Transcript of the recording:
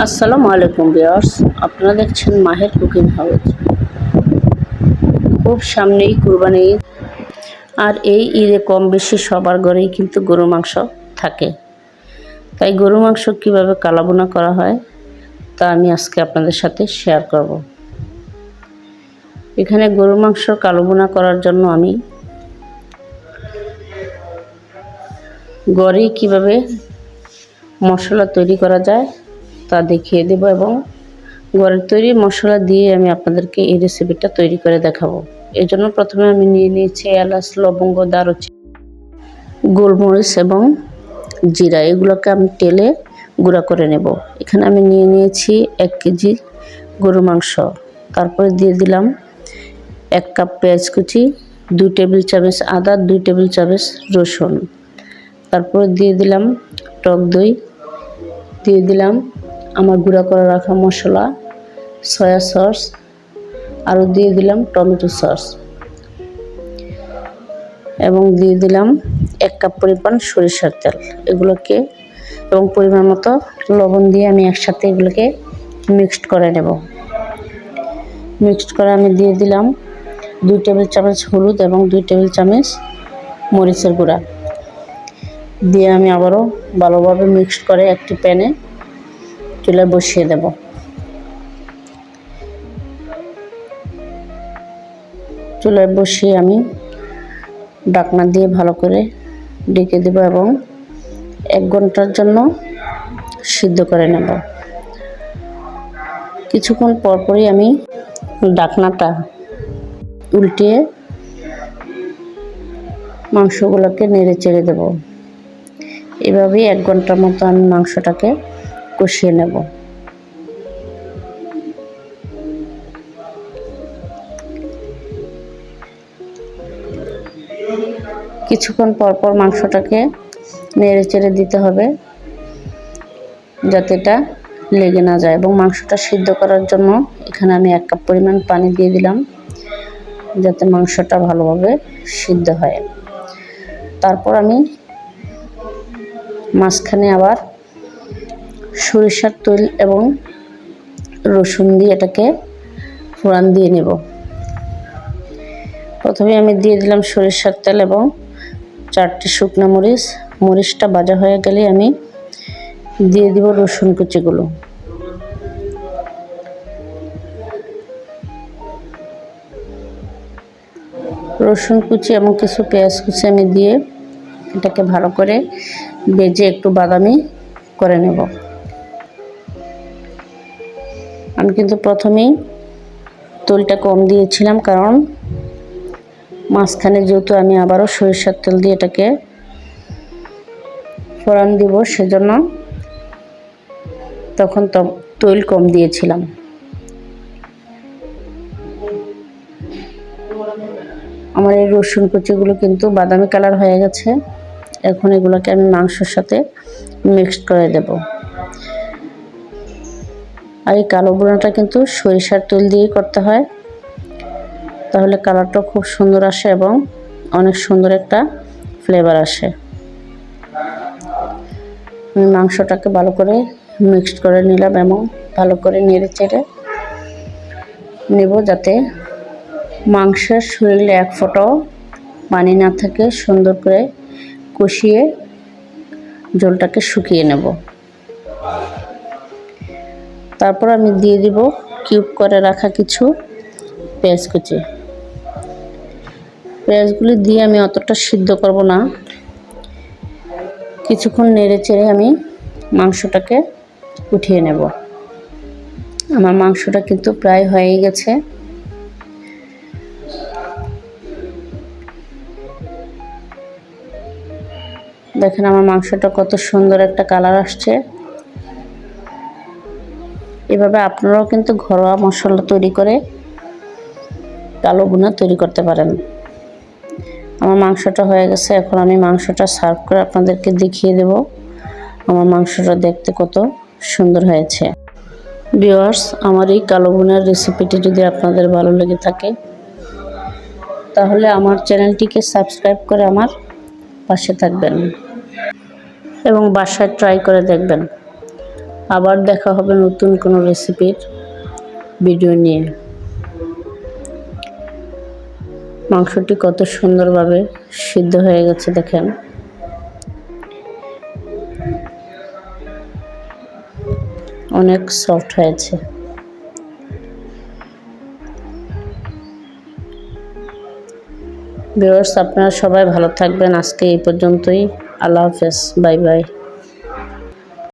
আসসালামু আলাইকুম ভিউয়ার্স, আপনারা দেখছেন মাহের কুকিং হাউস। খুব সামনেই কুরবানি ঈদ, আর এই ঈদে কম বেশি সবার ঘরেই কিন্তু গরু মাংস থাকে। তাই গরু মাংস কীভাবে কালাভুনা করা হয় তা আমি আজকে আপনাদের সাথে শেয়ার করব। এখানে গরু মাংস কালাভুনা করার জন্য আমি ঘরেই কীভাবে মশলা তৈরি করা যায় তা দেখিয়ে দেব, এবং ঘরের তৈরি মশলা দিয়ে আমি আপনাদেরকে এই রেসিপিটা তৈরি করে দেখাবো। এর জন্য প্রথমে আমি নিয়ে নিয়েছি এলাচ, লবঙ্গ, দারুচিনি, গোলমরিচ এবং জিরা। এগুলোকে আমি তেলে গুঁড়া করে নেব। এখানে আমি নিয়ে নিয়েছি 1 কেজি গরু মাংস। তারপরে দিয়ে দিলাম 1 কাপ পেঁয়াজ কুচি, 2 টেবিল চামচ আদা, 2 টেবিল চামচ রসুন। তারপরে দিয়ে দিলাম টক দই, দিয়ে দিলাম আমার গুঁড়া করে রাখা মশলা, সয়া সস, আরও দিয়ে দিলাম টমেটো সস, এবং দিয়ে দিলাম 1 কাপ পরিমাণ সরিষার তেল। এগুলোকে এবং পরিমাণ মতো লবণ দিয়ে আমি একসাথে এগুলোকে মিক্সড করে নেব। মিক্সড করে আমি দিয়ে দিলাম 2 টেবিল চামচ হলুদ এবং 2 টেবিল চামচ মরিচের গুঁড়া দিয়ে আমি আবারও ভালোভাবে মিক্সড করে একটি প্যানে চুলায় বসিয়ে দেব। চুলায় বসিয়ে আমি ঢাকনা দিয়ে ভালো করে ঢেকে দেব এবং 1 ঘন্টার জন্য সিদ্ধ করে নেব। কিছুক্ষণ পরপরই আমি ঢাকনাটা উল্টিয়ে মাংসগুলোকে নেড়ে চেড়ে দেব। এভাবেই 1 ঘন্টার মতো আমি মাংসটাকে কষিয়ে নেব। কিছুক্ষণ পরপর মাংসটাকে নেড়ে চেড়ে দিতে হবে যাতে এটা লেগে না যায়, এবং মাংসটা সিদ্ধ করার জন্য এখানে আমি 1 কাপ পরিমাণ পানি দিয়ে দিলাম যাতে মাংসটা ভালোভাবে সিদ্ধ হয়। তারপর আমি মাঝখানে আবার সরিষার তেল এবং রসুন দিয়ে এটাকে ফোড়ন দিয়ে নেব। প্রথমে আমি দিয়ে দিলাম সরিষার তেল এবং 4টি শুকনো মরিচ। মরিচটা ভাজা হয়ে গেলে আমি দিয়ে দিব রসুন কুচিগুলো। রসুন কুচি এবং কিছু পেঁয়াজ কুচি আমি দিয়ে এটাকে ভালো করে ভেজে একটু বাদামি করে নেব। আমি কিন্তু প্রথমেই তেলটা কম দিয়েছিলাম, কারণ মাঝখানে যেহেতু আমি আবারও সরিষার তেল দিয়ে এটাকে ফোড়ন দিব, সেজন্য তখন তেল কম দিয়েছিলাম। আমার এই রসুন কুচিগুলো কিন্তু বাদামি কালার হয়ে গেছে। এখন এগুলোকে আমি মাংসের সাথে মিক্সড করে দেব। আর এই কালো ভুনাটা কিন্তু সরিষার তেল দিয়েই করতে হয়, তাহলে কালারটা খুব সুন্দর আসে এবং অনেক সুন্দর একটা ফ্লেভার আসে। আমি মাংসটাকে ভালো করে মিক্সড করে নিলাম এবং ভালো করে নেড়ে চেড়ে নেব যাতে মাংসের শরীরে 1 ফোঁটাও পানি না থাকে। সুন্দর করে কষিয়ে ঝোলটাকে শুকিয়ে নেব। তারপর আমি দিয়ে দিব কিউব করে রাখা কিছু পেঁয়াজ কুচি। পেঁয়াজগুলি দিয়ে আমি অতটা সিদ্ধ করব না, কিছুক্ষণ নেড়ে চেড়ে আমি মাংসটাকে উঠিয়ে নেব। আমার মাংসটা কিন্তু প্রায় হয়ে গেছে। দেখেন আমার মাংসটা কত সুন্দর একটা কালার আসছে। এভাবে আপনারাও কিন্তু ঘরোয়া মশলা তৈরি করে কালো ভুনা তৈরি করতে পারেন। আমার মাংসটা হয়ে গেছে। এখন আমি মাংসটা সার্ভ করে আপনাদেরকে দেখিয়ে দেব আমার মাংসটা দেখতে কত সুন্দর হয়েছে। ভিউয়ার্স, আমার এই কালো ভুনার রেসিপিটি যদি আপনাদের ভালো লেগে থাকে তাহলে আমার চ্যানেলটিকে সাবস্ক্রাইব করে আমার পাশে থাকবেন এবং বাসায় ট্রাই করে দেখবেন। আবার দেখা হবে নতুন কোনো রেসিপির ভিডিও নিয়ে। মাংসটি কত সুন্দরভাবে সিদ্ধ হয়ে গেছে দেখেন। অনেক সফট হয়েছে। ভিউয়ার্স, আপনারা সবাই ভালো থাকবেন। আজকে এই পর্যন্তই। আল্লাহ হাফেজ। Bye bye.